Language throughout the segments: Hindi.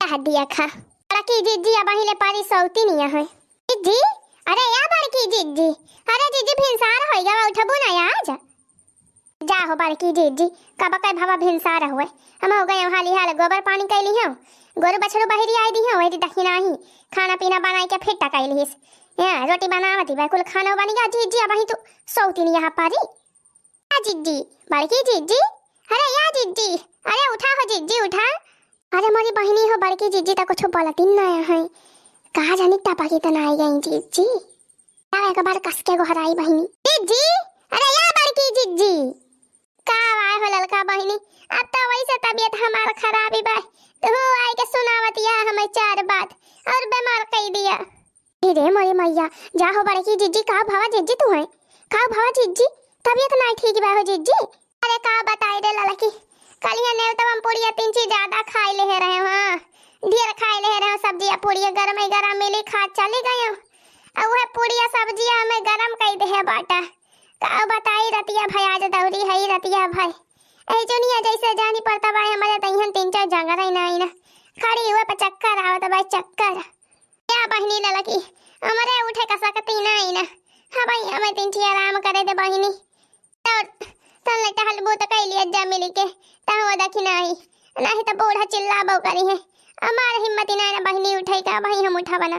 दिया खा बड़की जिज्जी अब हिले पारी सौती नहीं है जिज्जी। अरे या बड़की जिज्जी, अरे जिज्जी भिनसार हो गया उठबू ना आज जा हो बड़की जिज्जी कब कई भावा भिनसार हुए हम हो गए हाली हाल गोबर पानी कैली हूं गोरु बछड़ू बहरी आई दी हूं वही दखिना ही खाना पीना बनाई के फिर टकैलीस हां रोटी बनावती बा कुल खाना बन गया जिज्जी अब ही तो सौती नहीं यहां पारी आ जिज्जी बड़की जिज्जी। अरे या जिज्जी, अरे उठा हो जिज्जी उठा। अरे मोरी बहनी हो बड़की जिज्जी तो कुछ बोलती ना है कहा जानी टपा की तना आई गई जिज्जी अब एक बार कस के गोहराई बहनी जिज्जी। अरे या बड़की जिज्जी का आए हो ललका बहनी अब तो वैसे तबीयत हमार खराब ही बा तू आई के सुनावतिया हमें चार बात और बीमार कई दिया। रे मोरी मैया जा हो बड़की जिज्जी का भावा जिज्जी तू है का भावा जिज्जी तबीयत नहीं ठीक बा हो जिज्जी। अरे का बताई दे ललकी कलिया ने तब हम पूरी तीन चीज ज्यादा खाई ले रहे हां ढेर खाई ले रहे सब्जियां पूरी गरम मिली खा चले गए अब वह पूरी सब्जियां हमें गरम कई दे बाटा का बताई रतिया भाई आज दौरी है रतिया भाई ऐ जोनिया जैसे जानी पड़ता भाई हमारे तइहन तीन चार जंगल ही नहीं ना खड़ी हुए पर चक्कर आवत भाई चक्कर क्या बहनी ललकी हमारे उठे का सकती नहीं ना हां भाई हमें तीन चार आराम करे दे बहनी और तन लटा हलबो त कई लिया जा मिली के ता हो दखी नहीं तो बूढ़ा चिल्लाबो करी है हमार हिम्मत नहीं ना बहनी उठाई का भाई हम उठा बना।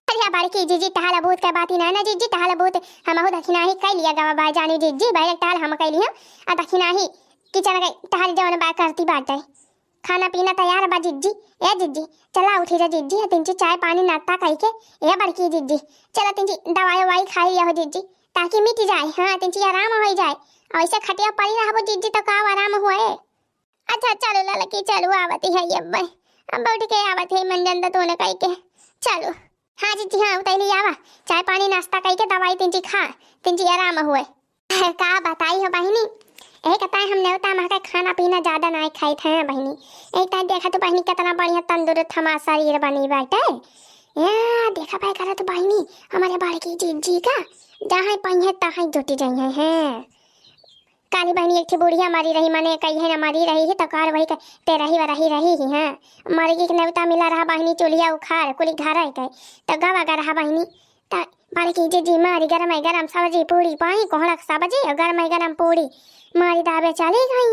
अरे बड़की जीजी टहला बहुत का बात ही ना जीजी टहला बहुत हम हो दखिना ही कई लिया गवा भाई जानी जीजी भाई टहल हम कई लिया आ दखिना ही किचन के टहल जवन बा करती बात है खाना पीना तैयार बा जीजी। ए जीजी चला उठी जा जीजी तीन चाय पानी नाश्ता कई के ए बड़की जीजी चला तीन दवाई वाई खाई लिया हो जीजी ताकि मिट जाए हां तीन आराम हो जाए ऐसे खटिया पड़ी रहबो जीजी तो का आराम होए। अच्छा चलो ललकी चलो आवती है अब अब उठ के आवत है मंजन तो ने कई के चलो हाँ जीजी हाँ उतैली आवा चाय पानी नाश्ता कई के दवाई तीन खा तीन आराम हुए का बताई हो बहनी एक ताई हम नेवता महा खाना पीना ज्यादा नहीं खाई थे बहनी एक ताई देखा तो बहनी कितना बढ़िया तंदुरुस्त हमारा शरीर बनी बाटे या देखा पाए करा तो बहनी हमारे बड़की जीजी का जहाँ पहिए तहाँ जुटी जाइए हैं काली बहनी एक थी बुढ़िया मारी रही मने कही है ना मारी रही है तो कार वही तेरा ही रही ही है मरगी के नेवता मिला रहा बहनी चुलिया उखाड़ कुली घर आई गई तो गवा गा रहा बहनी तो बड़की जीजी मारी गरम सब्जी पूरी पाई कोहड़ा सब्जी और गरम पूरी मारी दाबे चली गई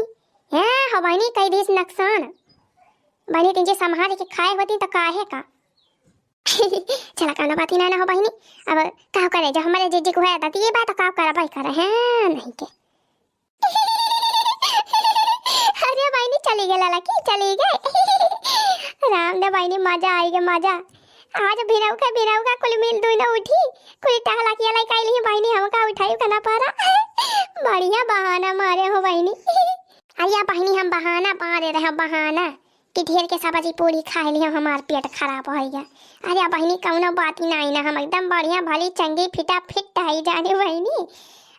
है हो बहनी कई दिस नुकसान बहनी तीन संभाल के खाए होती तो काहे का चला काना बात ही ना हो बहनी अब का करे जो हमारे जीजी को है तो ये बात का करा भाई करे है नहीं के अरे बहनी चली गई ललकी चली गई राम दे बहनी मजा आई गे मजा आज भिराऊ का कुल मिल दुई ना उठी कुल टहला किया लाई काई ली बहनी हमका उठाई कना पारा बढ़िया बहाना मारे हो बहनी आया बहनी हम बहाना मारे रहे बहाना कि ढेर के सब्जी पूरी खा ली हमार पेट खराब हो गया। अरे बहनी कौनो बात ही नहीं ना हम एकदम बढ़िया भली चंगी फिटा फिट है जाने बहनी।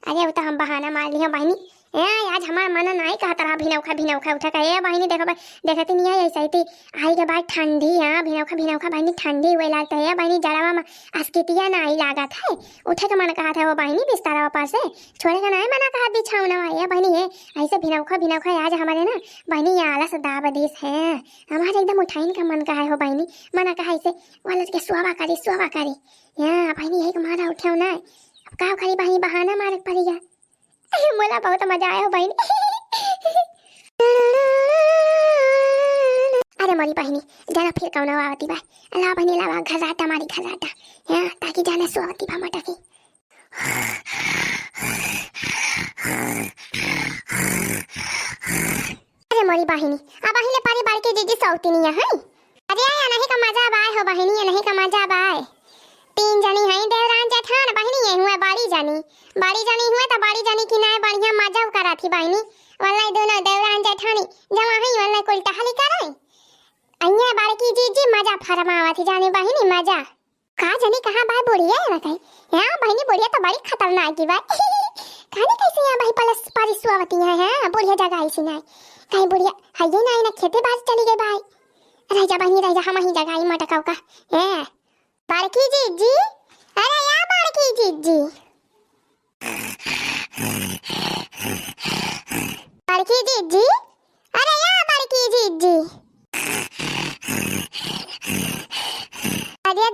अरे वो तो हम बहाना मार लिया बहनी आज हमारा मन नहीं कहता रहा भिनौखा उठा कर बहनी देखती नहीं है ऐसा ही आई के बाद ठंडी हाँ भिनौखा बहनी ठंडी हुए लगता है बहनी जरा में अस्कितिया नहीं लगा था उठे का मन कहा था वो बहनी बिस्तारा ऊपर से छोड़े का नहीं मना कहा बिछावना है बहनी है ऐसे भिनौखा आज हमारे ना बहनी ये आलस दाब देश है हमारे एकदम उठाइन का मन कहा है हो बहनी मना कहा ऐसे वाले के सुहावा करी यहाँ बहनी है हमारा उठे ना अब का करी बहनी बहाना मारे पड़ेगा मोला बहुत मजा आया हो बहनी अरे मोरी बहनी जाना फिर कौन आवती बा ला बहनी ला घराटा मारी यहाँ ताकि जाने सुवती भा मटा की अरे मोरी बहनी अब बहनी पारी बार के जीजी सौती नहीं है अरे आया नहीं का मजा बाय हो बहनी नहीं का मजा बाय तीन जनी है देवरान जेठान बहनी है हुए बड़ी जनी हुए तो बड़ी जनी की नाय बढ़िया मजा करा थी बहनी वल्लाई दोनों देवरान जेठानी जमा है वल्लाई कोई टहली करे अन्या बड़की जीजी मजा फरमावा थी जाने बहनी मजा का जनी कहां बाय बुढ़िया है ना कहीं हां बहनी बुढ़िया तो बड़ी खतरनाक की बात खाने कैसे यहां भाई पलस पारी सुवती है हां बुढ़िया जगह ऐसी नहीं कहीं बुढ़िया है ये नहीं ना खेते बाज चली गई भाई रह जा बहनी रह जा हम ही जगह ही मटकाओ का है बड़की जीजी। अरे या बड़की जीजी बड़की जीजी अरे या बड़की जीजी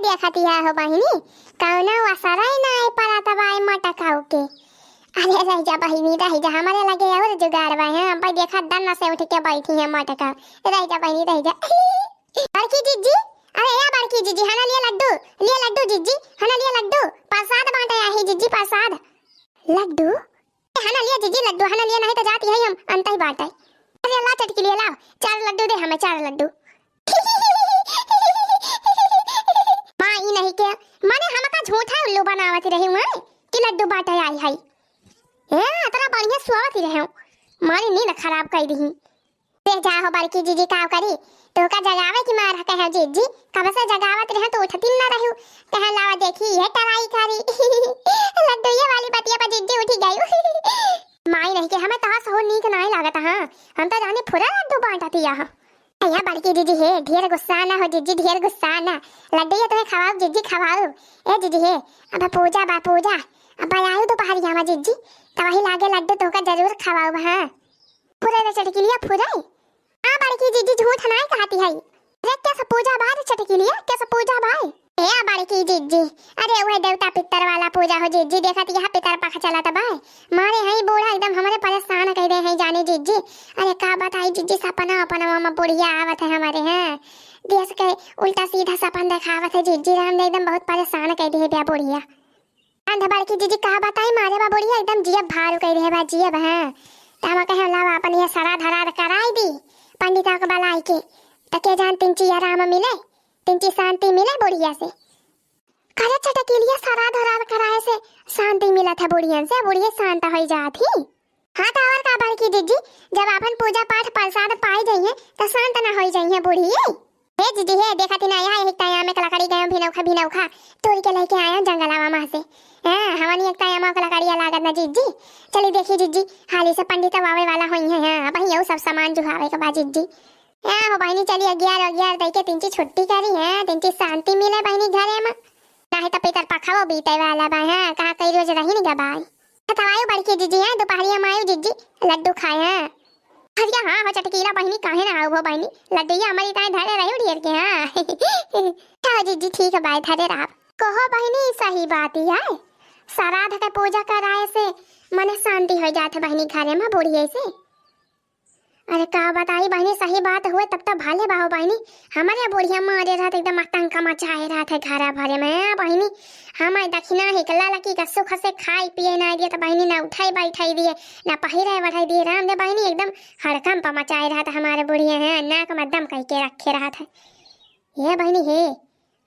देखती है हो बहिनी कौना असरा ही ना है परा तबाई मटकाऊ के। अरे रह जा बहिनी रह जा हमारे लगे और जुगाड़ बा है हम भाई देखा दन्ना से उठ के बैठी है मटका। रह जा बहिनी रह जा। बड़की जीजी अरे या बड़की जीजी हना लिया लड्डू जीजी हना लिया लड्डू प्रसाद बांटा है जीजी प्रसाद लड्डू हना लिया जीजी लड्डू हना लिया नहीं तो जाती है हम अंत ही बांटा। अरे ला चटकी लिया लाओ 4 लड्डू दे हमें 4 लड्डू। मां ई नहीं के माने हमका झूठा उल्लू बनावती रही मैं कि लड्डू बांटा आई है ए तेरा बढ़िया सुआवती रहे मारी नींद खराब कर दी। देख जा हो बड़की जीजी का करी तो का जगावे की मार कहे जीजी कब से जगावत रहे तो उठती ना रहू कहे लावा देखी ये टराई करी लड्डू ये वाली बतिया पर जीजी उठी गई। माई नहीं के हमें तहां सहो नीक नहीं लागत हां हम तो जाने पूरा लड्डू बांटती यहां। या बड़की जीजी है ढेर गुस्सा ना हो जीजी ढेर गुस्सा ना लड्डू ये तो खवाओ जीजी खवाओ ए जीजी है अब पूजा बा पूजा अब आयु तो बाहर जावा जीजी तो वही लागे लड्डू तो का जरूर खवाओ हां पूरे रे चटकी लिया पूरा हां बड़की जीजी झूठ नहीं कहती है। अरे कैसे पूजा बाय चटकी लिया कैसे पूजा बाय ए बड़की जीजी अरे वो देवता पितर वाला पूजा हो जीजी देखा तो यहां पितर पखा चला था बाय मारे है बूढ़ा एकदम हमारे परेशान कर दे है जाने जीजी। अरे का बताई जीजी सपना अपना मामा बुढ़िया आवत है हमारे हैं देश के उल्टा सीधा सपन दिखावत है जीजी राम एकदम बहुत परेशान कर दे है बुढ़िया। अंधा बड़की जीजी का बताई मारे बा बुढ़िया एकदम जियब भार कर दे बा जियब हां तमा कहे लावा अपन ये सरा धरा कराई दी पंडिता को बुलाई के तके जान तिंची आराम मिले तिंची शांति मिले बुढ़िया से करे चटकी लिया सरा धरा कराए से शांति मिला था बुढ़िया से बुढ़िया शांत हो जाती। हाँ तो और का बड़की जीजी जब अपन पूजा पाठ प्रसाद पाई जाइए तो शांत ना हो जाइए बुढ़िया। हे जीजी है देखा ती ना यहाँ एक टाइम में लकड़ी गए भिनौखा तोड़ के लेके आया जंगलावा में से हां हमारी एक टाइम में लकड़िया लागत ना जीजी चली देखी जीजी हाली से पंडित वावे वाला होई है हां अब यही सब सामान जुहावे के बाद जीजी हां हो बहनी चली 11 दे के तिंची छुट्टी करी है तिंची शांति मिले बहनी घरे में नहीं तो पितर पखाओ बीते वाला बा हां कहां कई रोज रही नहीं गबाई तवायो बड़की जीजी है दोपहरिया में आयो जीजी लड्डू खाए हैं। अरे हां हो चटकीला बहनी काहे ना आओ बहनी लड्डू हमारी ताए धरे रही ढेर के हां हां जीजी ठीक है बाय धरे आप कहो बहनी सही बात ही है श्राद्ध का पूजा कराए से मन शांति हो जाते बहनी घरे में बुढ़िया से। अरे का बताई बहनी सही बात हुए तब तो भाले बाहो बहनी हमारे बुढ़िया मारे रहत एकदम आतंक मचाए रहत है घर भरे में बहनी हमारे दक्षिणा हिकला लकी का सुख से खाई पिए ना दिए तो बहनी ना उठाई बैठाई दिए ना पहिराई बढ़ाई दिए राम दे बहनी एकदम हड़कंप मचाए रहत हमारे बुढ़िया है नाक में दम कह के रखे रहत है। ये बहनी है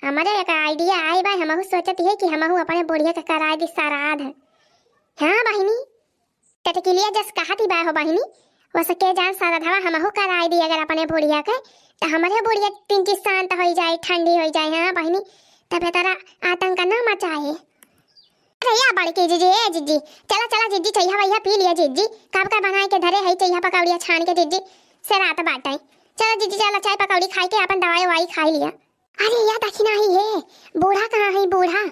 हमारे एक आइडिया आई भाई हमहु सोचती है कि हमहु अपने बुढ़िया का कराए दी श्राद्ध। हां बहनी चटकी लिया जस कहती बा हो बहनी वैसे के जान श्राद्धवा हमहु कराए दी अगर अपने बुढ़िया के तो हमारे बुढ़िया तिंची शांत हो जाए ठंडी हो जाए हां बहनी तब तेरा आतंक ना मचाए। अरे या बड़की जीजी ए जीजी चला चला जीजी चाहिए भैया पी लिया जीजी कब का बनाए के धरे है चाहिए पकौड़िया छान के जीजी से रात बाटाई चलो जीजी चला चाय पकौड़ी खाई के अपन दवाई वाई खाई लिया। अरे या दक्षिणा ही है बूढ़ा कहाँ है बूढ़ा।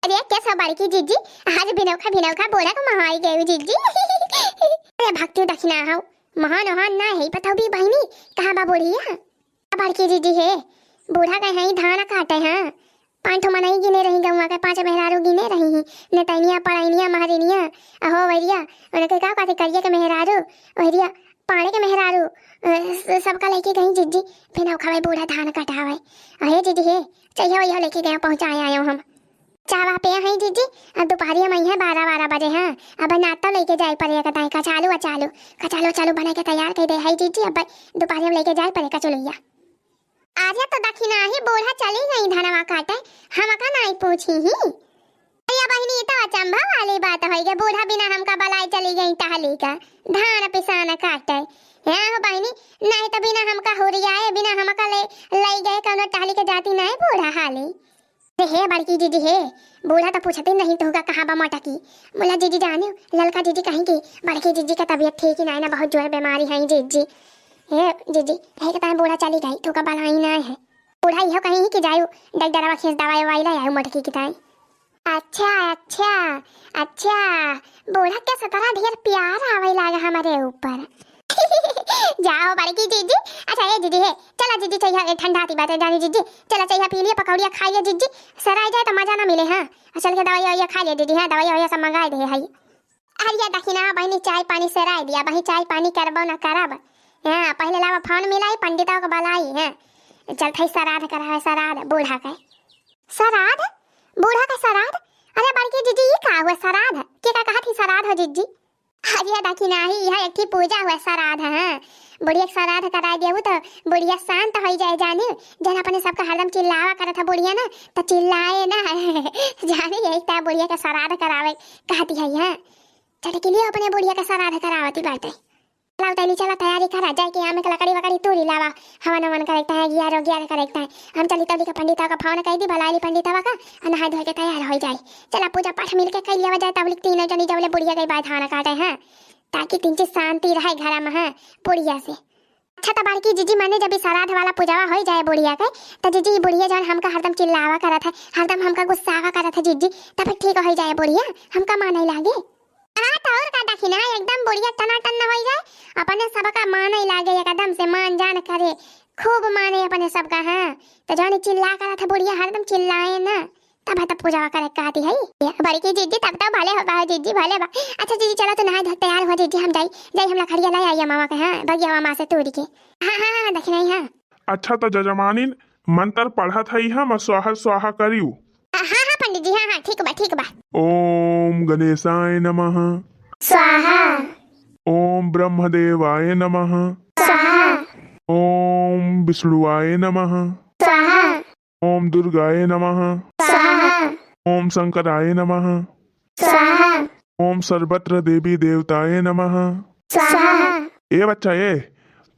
अरे कैसा बड़की जीजी आज भिनौखा बूढ़ा को महाई गई जीजी अरे भक्ति दक्षिणा हो महान ना है बताओ भी बहनी कहाँ बा बुढ़िया बड़की जीजी है बूढ़ा का है धान काटे हां 5 मनाई गिने रही गौवा के 5 मेहरारू गिने रही नेतैनिया पड़ैनिया महरिनिया अहो वरिया उनके का काथे करिए के मेहरारू वरिया पानी के मेहरारू सबका लेके गई जीजी फिर खावे बूढ़ा धान कटावे अहे जीजी है चाहिए वही लेके गए पहुंचाए आयो हम चावा पे है जीजी अब दोपहरिया में है 12 बजे हां अब नाश्ता लेके जाए पड़ेगा कताई कचालो बना के तैयार कर दे है जीजी अब दोपहरिया लेके जाए पड़ेगा चलोया आजा तो दक्षिणा ही बूढ़ा चली गई धनवा काटे हमका नहीं पूछी ही। अरे बहनी तो अचंभा वाली बात है कि बूढ़ा बिना हमका बलाई चली गई टहली का धान पिसाना काटे हां बहनी नहीं तो बिना हमका हुरियाए बिना हमका ले गए कौनो टहली के जाती नहीं बूढ़ा हाली हे बड़की जीजी है बूढ़ा तो पूछते नहीं तो होगा कहाँ बा मटकी बोला जीजी जाने ललका जीजी कहेंगे बड़की जीजी का तबीयत ठीक ही नहीं ना बहुत जोर बीमारी है जीजी हे जीजी है कहता है बूढ़ा चली गई तो का बलाई ना है बूढ़ा यह कहीं कि जायो डगडरावा खेस दवाई वाई ले आयो मटकी की ताई। अच्छा बूढ़ा के सतरा ढेर प्यार आवे लागा हमारे ऊपर जाओ बड़की जीजी। अच्छा ये जीजी है, चला जीजी चाहिए ठंडा आती बात है जानी जीजी। चला चाहिए पी लिया पकौड़िया खाइए जीजी, सराय जाए तो मजा ना मिले। हाँ चल के दवाई ववाई खा लिया जीजी। हाँ दवाई ववाई सब मंगा दे है। अरे दखिना बहनी चाय पानी सराय दिया बही, चाय पानी करबो ना करब। हाँ पहले लावा फोन मिलाई पंडिता को बुलाई है, चल थई श्राद्ध करा है। श्राद्ध बूढ़ा का श्राद्ध, बूढ़ा का श्राद्ध। अरे बड़की जीजी ये का हुआ श्राद्ध के का कहा थी श्राद्ध हो जीजी? अरे दखिना ही यह एक पूजा हुआ श्राद्ध। हाँ बुढ़िया श्राद्ध करा दिया तो बुढ़िया शांत हो जाए जाने। जन अपने सबका हरदम चिल्लावा करत था बुढ़िया ना तो चिल्लाए ना जाने यही था बुढ़िया का श्राद्ध करावे कहती है। यहाँ चल के लिए अपने बुढ़िया का श्राद्ध करावती बाटे। चला तैली चला तैयारी करा जाए कि हमें लकड़ी वकड़ी तोड़ी लावा, हवन ववन करेक्टा है, ग्यारह ग्यारह करेक्टा है। हम चली तौली का पंडिता का फोन कह दी भलाई पंडिता का नहा धो के तैयार हो जाए। चला पूजा पाठ मिल के कर लिया जाए तब तीनों जनी जब बुढ़िया गई बात खाना काटे हैं ताकि तीन चीज शांति रहे घर में। हाँ बुढ़िया से अच्छा तो बड़की जीजी माने जब श्राद्ध वाला पूजावा हो जाए बुढ़िया के तो जीजी बुढ़िया जब हमका हरदम चिल्लावा करा था, हरदम हमका गुस्सावा करा था जीजी, तब ठीक हो जाए बुढ़िया, हमका माने लागे। हाँ तो और का दखिना एकदम बुढ़िया टनाटन न हो जाए, अपने सबका माने लागे एकदम से मान जान करे, खूब माने अपने सबका। हाँ तो जानी चिल्ला करा था बुढ़िया हरदम चिल्लाए ना तब तो पूजा करे कहती है बड़की जीजी। तब तो भले हो जीजी भले बा। अच्छा जीजी चलो तो नहा धो तैयार हो जीजी, हम जाई हम लखड़िया लाई आइए मामा के। हाँ बगिया मामा से तोड़ी के। हाँ हाँ हाँ दखिना ही। हाँ अच्छा तो जजमानिन मंत्र पढ़ा था हम स्वाहा स्वाहा करियो। हाँ हाँ पंडित जी। हाँ हाँ ठीक बा ठीक बा। ओम गणेशाय नमः स्वाहा, ओम ब्रह्मदेवाय नमः स्वाहा, ओम विष्णुवाय नमः स्वाहा, ओम दुर्गाय नमः स्वाहा, ओम शंकराय नमः स्वाहा, ओम सर्वत्र देवी देवताय नमः स्वाहा। ए बच्चा ए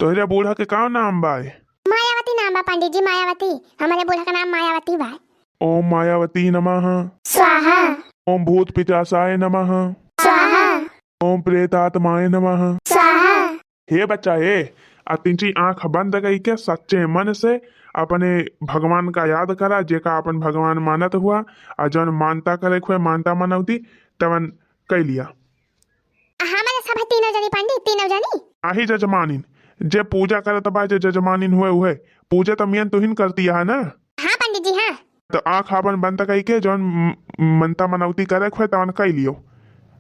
तोहरे बूढ़ा के का नाम बाय? मायावती नाम बा पंडित जी, मायावती। हमारे बूढ़ा का नाम मायावती बा। ओम मायावती नमः स्वाहा, ओम भूत पिचासाय नमः स्वाहा, ओम प्रेतात्माय नमः स्वाहा। हे बच्चा ए अतिंची आंख बंद कई के सच्चे मन से अपने भगवान का याद करा जेका अपन भगवान मानत हुआ और जन मानता करे हुए मानता मनौती तवन कई लिया। हमारे सब तीनों जनी पंडित, तीनों जनी। आही जजमानिन जे पूजा करत बा, जे जजमानिन हुए पूजा तो मियन तुहिन करती है ना। हाँ पंडित जी। हाँ तो आंख अपन बंद कई के जौन मनता मनौती करे हुए तवन कई लियो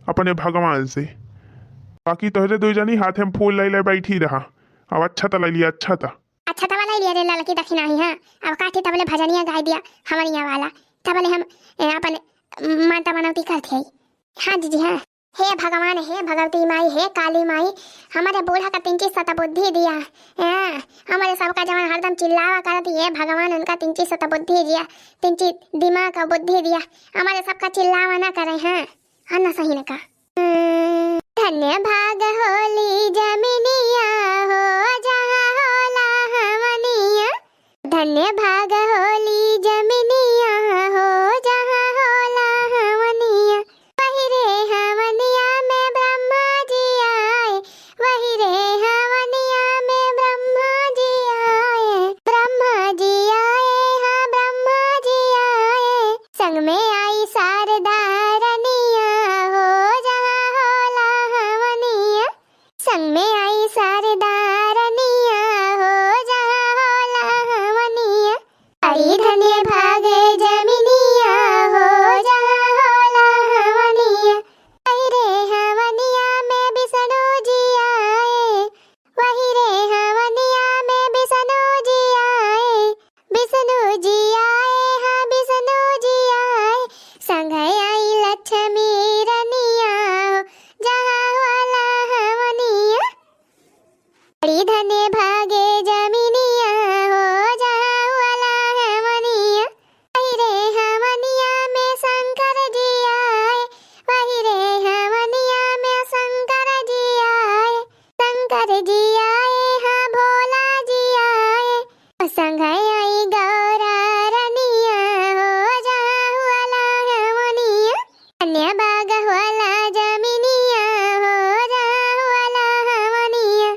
अपने भगवान से। बाकी तोहरे दो जनी हाथे में फूल ले बैठी रहा। अब अच्छा तो ले लिया अच्छा था वाला लिया रे लड़की दक्षिणा ही। हाँ अब काठी तबले भजनिया गाय दिया हमारिया वाला तबले हम अपने माता मनौती करते हैं। हाँ जीजी। हाँ हे भगवान, हे भगवती माई, हे काली माई, हमारे बूढ़ा का तिंची सत बुद्धि दिया। हमारे सबका जवान हरदम चिल्लावा करती है भगवान उनका तिंची सत बुद्धि दिया, तिंची दिमाग का बुद्धि दिया, हमारे सबका चिल्लावा ना करे। हाँ हाँ ना सही ने कहा। धन्य भाग होली जमिनिया हो जहाँ होला हमनिया, धन्य भाग होली जमिनिया हो जहाँ होला हमनिया। वही रे हमनिया में ब्रह्मा जी आए, वही रे हमनिया में ब्रह्मा जी आए, ब्रह्मा जी आए, हाँ ब्रह्मा जी आए। संग में आई शारदा रनिया हो जहाँ होला हमनिया, संग में आई शारदा रनिया हो जहाँ होला हमनिया। आई धन्य भागे जमिनिया हो जहाँ होला हमनिया। वही रे हमनिया में विष्णु जी आए, वही रे हमनिया में विष्णु जी आए, विष्णु जी आए, हाँ विष्णु जी आए। संग आई लक्ष्मी रनिया हो जहाँ होला हमनिया। बड़ी धन्य भागे जमिनिया हो जहाँ होला हमनिया। वही रे हमनिया में शंकर जी आए, वही रे हमनिया में शंकर जी आए, शंकर जी आए, हाँ भोला जी आए। संग आई गौरा रनिया हो जहाँ होला हमनिया। धन्य भाग होला जमिनिया हो जहाँ होला हमनिया।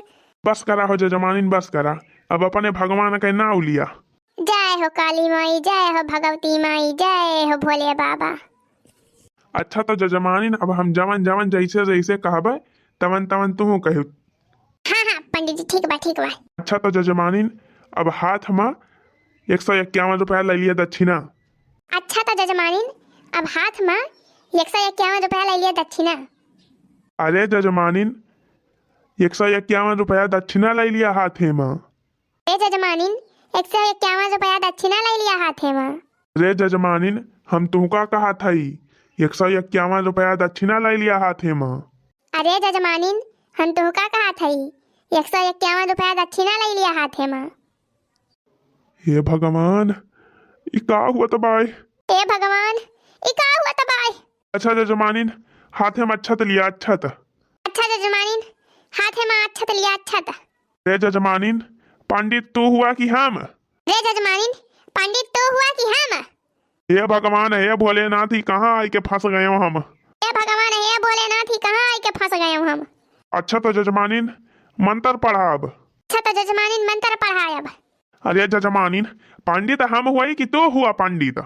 बस करा हो जजमानिन बस करा। अब अपने भगवान का नाम लिया। जय हो काली माई, जय हो भगवती माई, जय हो भोले बाबा। अच्छा तो जजमानिन अब हम जवन जवन जैसे जैसे कहबे तवन तवन तू कहू। हाँ हाँ पंडित पंडित जी ठीक बा ठीक बा। अच्छा तो जजमानिन अब हाथ में 151 रुपया ले लिया दक्षिणा। अच्छा तो जजमानिन अब हाथ में 151 रुपया ले लिया दक्षिणा। अरे जजमानिन 151 रुपया दक्षिणा ले लिया हाथे में। ए जजमानिन 151 रुपया दक्षिणा ले लिया हाथे में। रे जजमानिन हम तुमका कहा थई 151 रुपया दक्षिणा ले लिया हाथे में। अरे जजमानिन हम तुहका कहा थई 151 रुपया दक्षिणा ले लिया हाथे में। हे भगवान ई का हुआ तबाय। ए भगवान ई का हुआ तबाय। अच्छा जजमानिन हाथे में अच्छत लिया अच्छत। अच्छा जजमानिन हाथे में अच्छत लिया अच्छत। रे जजमानिन पंडित तू हुआ कि हम। रे जजमानिन पंडित तो हुआ कि हम। हे भगवान हे भोलेनाथ ही कहाँ आई के फंस गए हो हम। हे भगवान हे भोलेनाथ ही कहाँ आई के फंस गए हम। अच्छा तो जजमानिन मंत्र पढ़ा अब। अच्छा तो जजमानिन मंत्र पढ़ाए अब। अरे जजमानिन पंडित हम हुआ कि तू हुआ पंडित।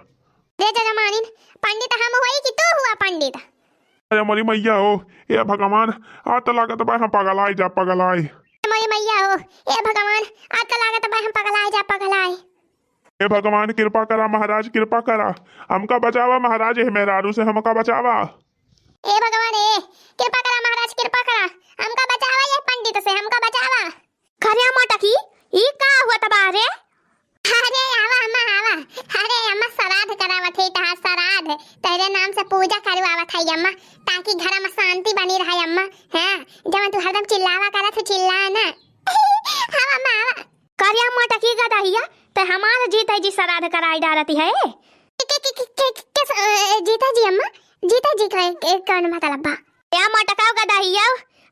रे जजमानिन पंडित हम हुई कि तू हुआ पंडित। अरे मरी मैया हो हे भगवान आज तो लागत बा हम पगलाए जा पगलाए। मोरी मैया हो ए भगवान आज तो लागत बा हम पगलाए जा पगलाए। हे भगवान कृपा करा महाराज कृपा करा हमका बचावा महाराज हे मेहरारू से हमका बचावा। ए भगवान ए कृपा करा महाराज कृपा करा हमका बचावा ये पंडित से हमका बचावा। खरिया मोटकी ई का हुआ तबा रे। अरे आवा अम्मा आवा। अरे अम्मा श्राद्ध करावत है तहां श्राद्ध तेरे नाम से पूजा करवावत है अम्मा ताकि घर में शांति बनी रहे अम्मा। हां जब तू हरदम चिल्लावा करा तो चिल्ला ना। आवा अम्मा आवा। खरिया मोटकी गदाहिया ते हमार जीता जी श्राद्ध कराई डालती है। जीता जी अम्मा जीता जी का कौन मतलब बा। या मोटकाव गदाहिया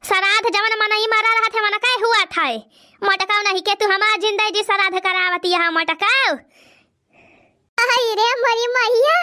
श्राद्ध जवन मनई मरा रहा थे मन काय हुआ था मोटकाव नहीं के तू हमार जिंदगी जी श्राद्ध करावती है मोटकाव। अरे रे मरी मैया